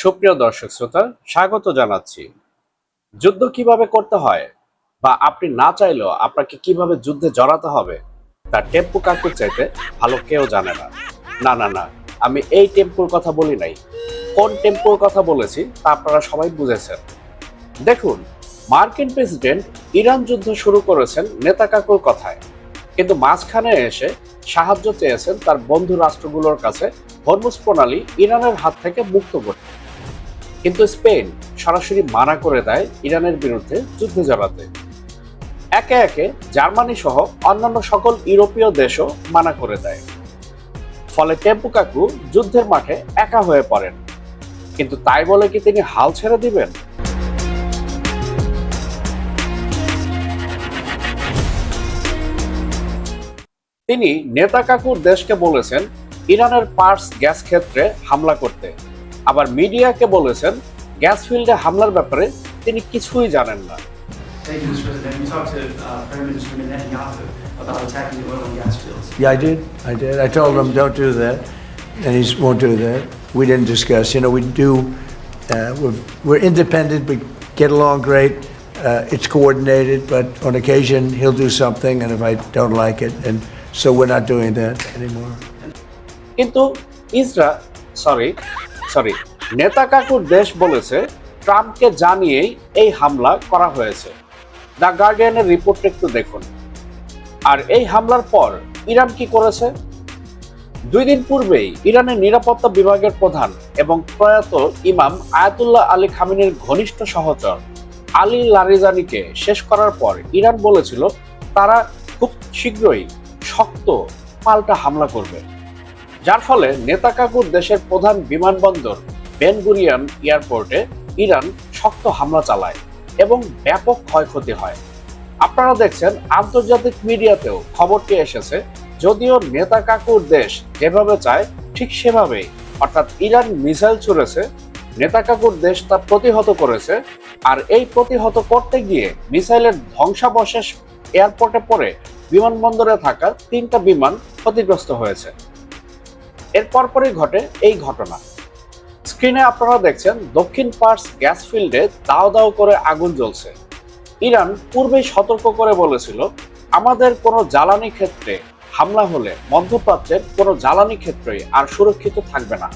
সুপ্রিয় দর্শক শ্রোতা, স্বাগত জানাচ্ছি। যুদ্ধ কিভাবে করতে হয় বা আপনি না চাইলেও আপনাকে কিভাবে যুদ্ধে জড়াতে হবে তা টেম্পু কাকুর চাইতে ভালো কেউ জানে না। না না না, আমি এই টেম্পুর কথা বলি নাই। কোন টেম্পুর কথা বলেছি তা আপনারা সবাই বুঝেছেন। দেখুন, মার্কিন প্রেসিডেন্ট ইরান যুদ্ধ শুরু করেছেন নেতা কাকুর কথায়, কিন্তু মাঝখানে এসে সাহায্য চেয়েছেন তার বন্ধু রাষ্ট্রগুলোর কাছে হরমুজ প্রণালী ইরানের হাত থেকে মুক্ত করতে। কিন্তু স্পেন সরাসরি মানা করে দেয় ইরানের বিরুদ্ধে যুদ্ধে জড়াতে। একে একে জার্মানি সহ অন্যান্য সকল ইউরোপীয় দেশও মানা করে দেয়। ফলে টেম্পু কাকু যুদ্ধের মাঠে একা হয়ে পড়েন। কিন্তু তাই বলে কি তিনি হাল ছেড়ে দিবেন? তিনি নেতা কাকুর দেশকে বলেছেন ইরানের পার্স গ্যাস ক্ষেত্রে হামলা করতে, আবার মিডিয়াকে বলেছেন গ্যাস ফিল্ডে হামলার ব্যাপারে তিনি কিছুই জানেন না। Thank you, Mr. President. You talked to Prime Minister Netanyahu about attacking the oil and gas fields. Yeah, I did. I told him don't do that, and he won't do that. We didn't discuss. You know, we're independent. We get along great. It's coordinated, but on occasion he'll do something, and if I don't like it, and so we're not doing that anymore. কিন্তু নেতা কাকুর দেশ বলেছে ট্রাম্পকে জানিয়েই এই হামলা করা হয়েছে। দ্য গার্ডিয়ানের রিপোর্ট একটু দেখুন। আর এই হামলার পর ইরান কি করেছে? 2 দিন পূর্বেই ইরানের নিরাপত্তা বিভাগের প্রধান এবং প্রয়াত ইমাম আয়াতুল্লাহ আলী খামেনির ঘনিষ্ঠ সহচর আলী লারিজানিকে শেষ করার পর ইরান বলেছিল তারা খুব শীঘ্রই শক্ত পাল্টা হামলা করবে, যার ফলে নেতা কাকুর দেশের প্রধান বিমানবন্দর বেন গুরিয়ন এয়ারপোর্টে ইরান শক্ত হামলা চালায় এবং ব্যাপক ক্ষয়ক্ষতি হয়। আপনারা দেখছেন আন্তর্জাতিক মিডিয়াতেও খবরটি এসেছে। যদিও নেতা কাকুর দেশ যেভাবে চায় ঠিক সেভাবেই, অর্থাৎ ইরান মিসাইল ছুড়েছে, নেতা কাকুর দেশ তা প্রতিহত করেছে। আর এই প্রতিহত করতে গিয়ে মিসাইলের ধ্বংসাবশেষ এয়ারপোর্টে পড়ে বিমানবন্দরে থাকা 3টা বিমান ক্ষতিগ্রস্ত হয়েছে। এর পরপরই ঘটে এই ঘটনা। স্ক্রিনে আপনারা দেখছেন দক্ষিণ পার্স গ্যাস ফিল্ডে দাও দাও করে আগুন জ্বলছে। ইরান পূর্বেই সতর্ক করে বলেছিল আমাদের কোনো জ্বালানি ক্ষেত্রে হামলা হলে মধ্যপ্রাচ্যের কোনো জ্বালানি ক্ষেত্রই আর সুরক্ষিত থাকবে না।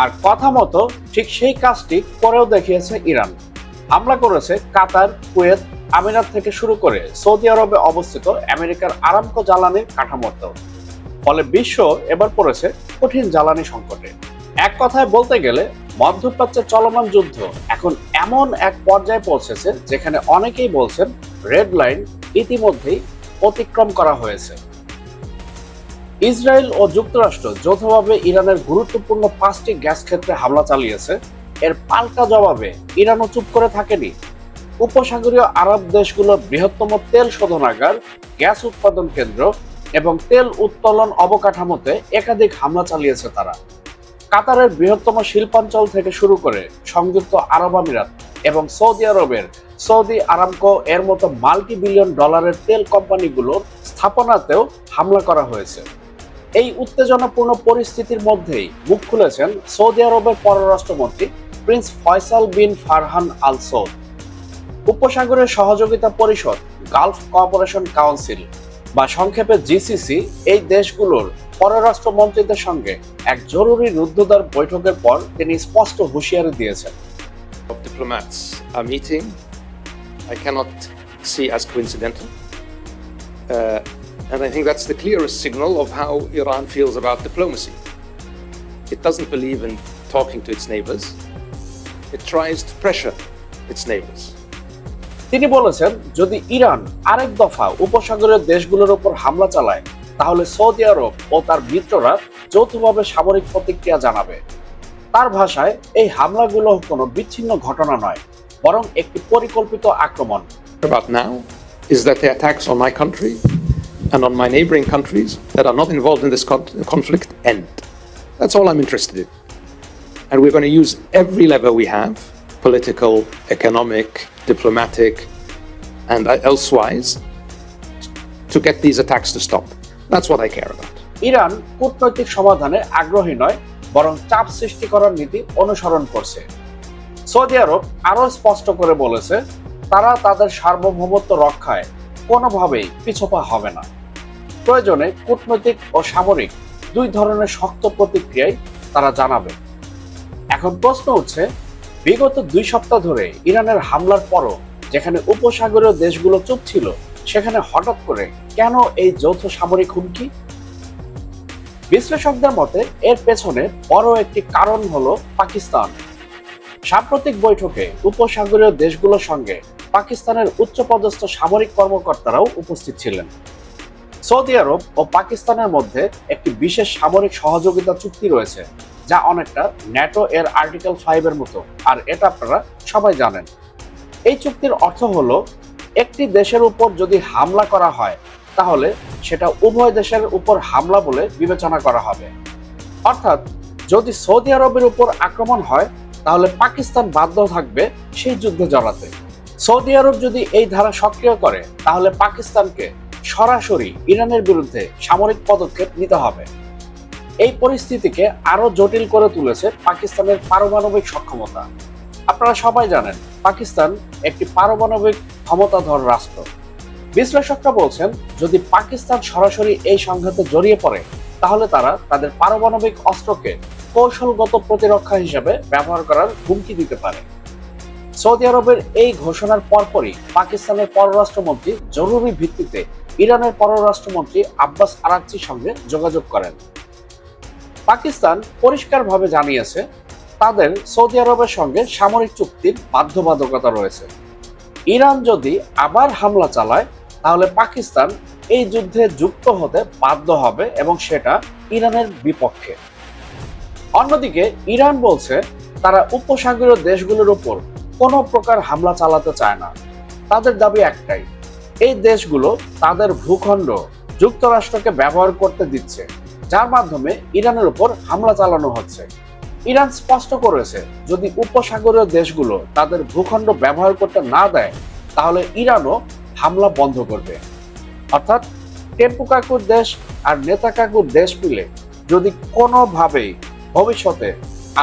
আর কথা মতো ঠিক সেই কাজটি করেও দেখিয়েছে ইরান। হামলা করেছে কাতার, কুয়েত, আমিরাত থেকে শুরু করে সৌদি আরবে অবস্থিত আমেরিকার আরামকো জ্বালানির কাঠামোতেও। ফলে বিশ্ব এবার পড়েছে কঠিন জ্বালানি সংকটে। এক কথায় বলতে গেলে মধ্যপ্রাচ্যে চলমান যুদ্ধ এখন এমন এক পর্যায়ে পৌঁছেছে যেখানে অনেকেই বলছেন রেড লাইন ইতিমধ্যেই অতিক্রম করা হয়েছে। ইসরায়েল ও যুক্তরাষ্ট্র যৌথভাবে ইরানের গুরুত্বপূর্ণ 5টি গ্যাস ক্ষেত্রে হামলা চালিয়েছে। এর পাল্টা জবাবে ইরানও চুপ করে থাকেনি। উপসাগরীয় আরব দেশগুলোর বৃহত্তম তেল শোধনাগার, গ্যাস উৎপাদন কেন্দ্র এবং তেল উত্তোলন অবকাঠামোতে একাধিক হামলা চালিয়েছে তারা। কাতারের বৃহত্তম শিল্পাঞ্চল থেকে শুরু করে সংযুক্ত আরব আমিরাত এবং সৌদি আরবের সৌদি আরামকো এর মতো মাল্টি বিলিয়ন ডলারের তেল কোম্পানিগুলোর স্থাপনাতেও হামলা করা হয়েছে। এই উত্তেজনাপূর্ণ পরিস্থিতির মধ্যেই মুখ খুলেছেন সৌদি আরবের পররাষ্ট্রমন্ত্রী প্রিন্স ফয়সাল বিন ফারহান আল সৌদ। উপসাগরের সহযোগিতা পরিষদ, গালফ কোঅপারেশন কাউন্সিল বা সংক্ষেপে জিসিসি, এই দেশগুলোর পররাষ্ট্রমন্ত্রীদের সঙ্গে এক জরুরি রুদ্ধদ্বার বৈঠকের পর তিনি স্পষ্ট হুঁশিয়ারি দিয়েছেন। Diplomats are meeting. I cannot see as coincidental. And I think that's the clearest signal of how Iran feels about diplomacy. It doesn't believe in talking to its neighbors. It tries to pressure its neighbors. তিনি বলেছেন যদি Iran আরেক দফা উপসাগরের দেশগুলোর উপর হামলা চালায় তাহলে সৌদি আরব ও তার মিত্ররা যৌথভাবে সামরিক প্রতিক্রিয়া জানাবে। তার ভাষায় এই হামলাগুলো কোনো বিচ্ছিন্ন ঘটনা নয়, বরং একটি পরিকল্পিত আক্রমণ। About now is that the attacks on my country and on my neighboring countries that are not involved in this conflict end. That's all I'm interested in. And we're going to use every lever we have, political, economic, diplomatic, and elsewise, to get these attacks to stop. That's what I care about. Iran কূটনৈতিক সমাধানে আগ্রহী নয়, বরং চাপ সৃষ্টি করার নীতি অনুসরণ করছে। সৌদি আরব আরো স্পষ্ট করে বলেছে তারা তাদের সার্বভৌমত্ব রক্ষায় কোনোভাবেই পিছপা হবে না। প্রয়োজনে কূটনৈতিক ও সামরিক দুই ধরনের শক্ত প্রতিক্রিয়ায় তারা জানাবে। এখন প্রশ্ন উঠছে, বিগত 2 সপ্তাহ ধরে ইরানের হামলার পরও যেখানে উপসাগরীয় দেশগুলো চুপ ছিল, সেখানে হঠাৎ করে কেন এই যৌথ সামরিক হুমকি? বিশ্লেষকদের মতে এর পেছনে বড় একটি কারণ হলো পাকিস্তান। সাম্প্রতিক বৈঠকে উপসাগরীয় দেশগুলোর সঙ্গে পাকিস্তানের উচ্চপদস্থ সামরিক কর্মকর্তারাও উপস্থিত ছিলেন। সৌদি আরব ও পাকিস্তানের মধ্যে একটি বিশেষ সামরিক সহযোগিতা চুক্তি রয়েছে, যা অনেকটা ন্যাটো এর আর্টিকেল 5 এর মতো, আর এটা আপনারা সবাই জানেন। এই চুক্তির অর্থ হলো একটি দেশের উপর যদি হামলা করা হয় তাহলে সেটা উভয় দেশের উপর হামলা বলে বিবেচনা করা হবে। অর্থাৎ যদি সৌদি আরবের উপর আক্রমণ হয় তাহলে পাকিস্তান বাধ্য থাকবে সেই যুদ্ধে জড়াতে। সৌদি আরব যদি এই ধারা সক্রিয় করে তাহলে পাকিস্তানকে সরাসরি ইরানের বিরুদ্ধে সামরিক পদক্ষেপ নিতে হবে। এই পরিস্থিতিকে আরো জটিল করে তুলেছে পাকিস্তানের পারমাণবিক সক্ষমতা। আপনারা সবাই জানেন পাকিস্তান একটি পারমাণবিক ক্ষমতাধর রাষ্ট্র। বিশ্লেষকরা বলছেন যদি পাকিস্তান সরাসরি এই সংঘাতে জড়িয়ে পড়ে তাহলে তারা তাদের পারমাণবিক অস্ত্রকে কৌশলগত প্রতিরক্ষা হিসেবে ব্যবহার করার হুমকি দিতে পারে। সৌদি আরবের এই ঘোষণার পরপরই পাকিস্তানের পররাষ্ট্রমন্ত্রী জরুরি ভিত্তিতে ইরানের পররাষ্ট্রমন্ত্রী আব্বাস আরাকচির সঙ্গে যোগাযোগ করেন। পাকিস্তান পরিষ্কারভাবে জানিয়েছে তাদের সৌদি আরবের সঙ্গে সামরিক চুক্তির বাধ্যবাধকতা রয়েছে। ইরান যদি আবার হামলা চালায় তাহলে পাকিস্তান এই যুদ্ধে যুক্ত হতে বাধ্য হবে এবং সেটা ইরানের বিপক্ষে। অন্যদিকে ইরান বলছে তারা উপসাগরীয় দেশগুলোর উপর কোনো প্রকার হামলা চালাতে চায় না। তাদের দাবি একটাই, এই দেশগুলো তাদের ভূখণ্ড যুক্তরাষ্ট্রকে ব্যবহার করতে দিচ্ছে, যার মাধ্যমে ইরানের উপর হামলা চালানো হচ্ছে। ইরান স্পষ্ট করেছে যদি উপসাগরীয় দেশগুলো তাদের ভূখণ্ড ব্যবহার করতে না দেয় তাহলে ইরানও হামলা বন্ধ করবে। অর্থাৎ টেম্পু কাকুর দেশ আর নেতা কাকুর দেশ মিলে যদি কোনোভাবেই ভবিষ্যতে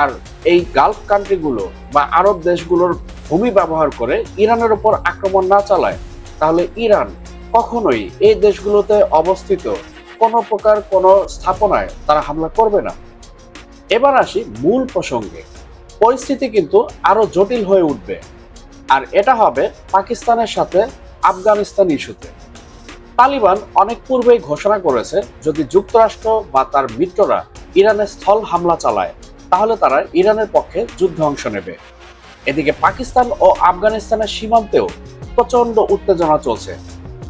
আর এই গালফ কান্ট্রিগুলো বা আরব দেশগুলোর ভূমি ব্যবহার করে ইরানের উপর আক্রমণ না চালায় তাহলে ইরান কখনোই এই দেশগুলোতে অবস্থিত কোনো প্রকার কোনো স্থাপনায় তারা হামলা করবে না। এবার আসি মূল প্রসঙ্গে। পরিস্থিতি কিন্তু আরো জটিল হয়ে উঠবে, আর এটা হবে পাকিস্তানের সাথে আফগানিস্তান ইস্যুতে। তালিবান অনেক পূর্বেই ঘোষণা করেছে যদি যুক্তরাষ্ট্র বা তার মিত্ররা ইরানের স্থল হামলা চালায় তাহলে তারা ইরানের পক্ষে যুদ্ধে অংশ নেবে। এদিকে পাকিস্তান ও আফগানিস্তানের সীমান্তেও প্রচন্ড উত্তেজনা চলছে।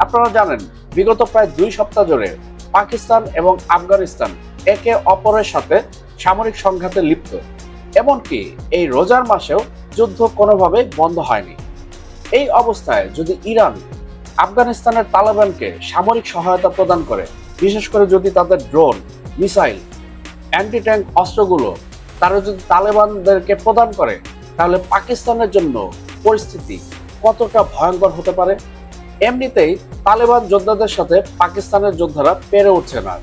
আপনারা জানেন বিগত প্রায় 2 সপ্তাহ ধরে পাকিস্তান এবং আফগানিস্তান একে অপরের সাথে সামরিক সংঘাতে লিপ্ত। এমনকি এই রোজার মাসেও যুদ্ধ কোনোভাবে বন্ধ হয়নি। এই অবস্থায় যদি ইরান আফগানিস্তানের তালেবানকে সামরিক সহায়তা প্রদান করে, বিশেষ করে যদি তাদের ড্রোন, মিসাইল, অ্যান্টি ট্যাঙ্ক অস্ত্রগুলো তারা যদি তালেবানদেরকে প্রদান করে তাহলে পাকিস্তানের জন্য পরিস্থিতি কতটা ভয়ঙ্কর হতে পারে। এমনিতেই তালেবান যোদ্ধাদের সাথে পাকিস্তানের যোদ্ধারা পেরে উঠছে না,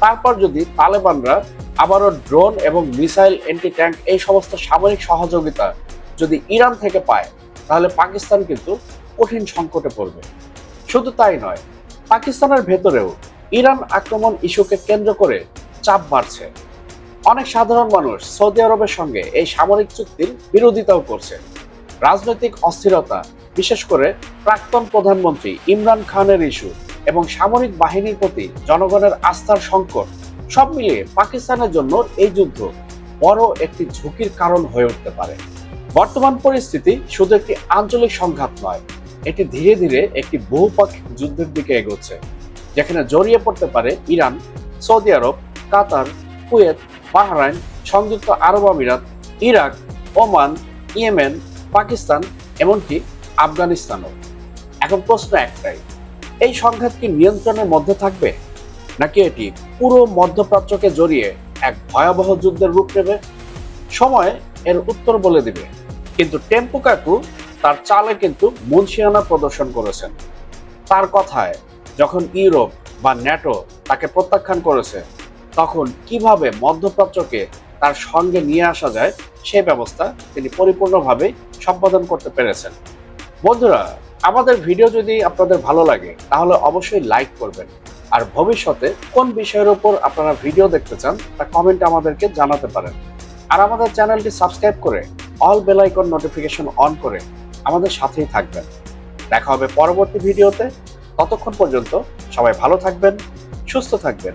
তারপর যদি তালেবানরা আবারও ড্রোন এবং মিসাইল, অ্যান্টি ট্যাঙ্ক এই সমস্ত সামরিক সহযোগিতা যদি ইরান থেকে পায় তাহলে পাকিস্তান কিন্তু কঠিন সংকটে পড়বে। শুধু তাই নয়, পাকিস্তানের ভেতরেও ইরান আক্রমণ ইস্যুকে কেন্দ্র করে চাপ বাড়ছে। অনেক সাধারণ মানুষ সৌদি আরবের সঙ্গে এই সামরিক চুক্তির বিরোধিতাও করছে। রাজনৈতিক অস্থিরতা, বিশেষ করে প্রাক্তন প্রধানমন্ত্রী ইমরান খানের ইস্যু এবং সামরিক বাহিনীর প্রতি জনগণের আস্থার সংকট, সব মিলিয়ে পাকিস্তানের জন্য এই যুদ্ধ বড় একটি ঝুঁকির কারণ হয়ে উঠতে পারে। বর্তমান পরিস্থিতি শুধু একটি আঞ্চলিক সংঘাত নয়, এটি ধীরে ধীরে একটি বহুপাক্ষিক যুদ্ধের দিকে এগোচ্ছে, যেখানে জড়িয়ে পড়তে পারে ইরান, সৌদি আরব, কাতার, কুয়েত, বাহরাইন, সংযুক্ত আরব আমিরাত, ইরাক, ওমান, ইয়েমেন, পাকিস্তান, এমনকি আফগানিস্তানও। এখন প্রশ্ন একটাই, এই সংঘাত কি নিয়ন্ত্রণের মধ্যে থাকবে, নাকি এটি পুরো মধ্যপ্রাচ্যকে জড়িয়ে এক ভয়াবহ যুদ্ধের রূপ নেবে? সময় এর উত্তর বলে দিবে। কিন্তু টেম্পু কাকু তার চালে কিন্তু মুনশিয়ানা প্রদর্শন করেছেন। তার কথায় যখন ইউরোপ বা ন্যাটো তাকে প্রত্যাখ্যান করেছে তখন কিভাবে মধ্যপ্রাচ্যকে তার সঙ্গে নিয়ে আসা যায় সেই ব্যবস্থা তিনি পরিপূর্ণভাবে সম্পাদন করতে পেরেছেন। বন্ধুরা, আমাদের ভিডিও যদি আপনাদের ভালো লাগে তাহলে অবশ্যই লাইক করবেন, আর ভবিষ্যতে কোন বিষয়ের উপর আপনারা ভিডিও দেখতে চান তা কমেন্টে আমাদেরকে জানাতে পারেন। আর আমাদের চ্যানেলটি সাবস্ক্রাইব করে all bell icon notification on করে আমাদের সাথেই থাকবেন। দেখা হবে পরবর্তী ভিডিওতে। ততক্ষণ পর্যন্ত সবাই ভালো থাকবেন, সুস্থ থাকবেন।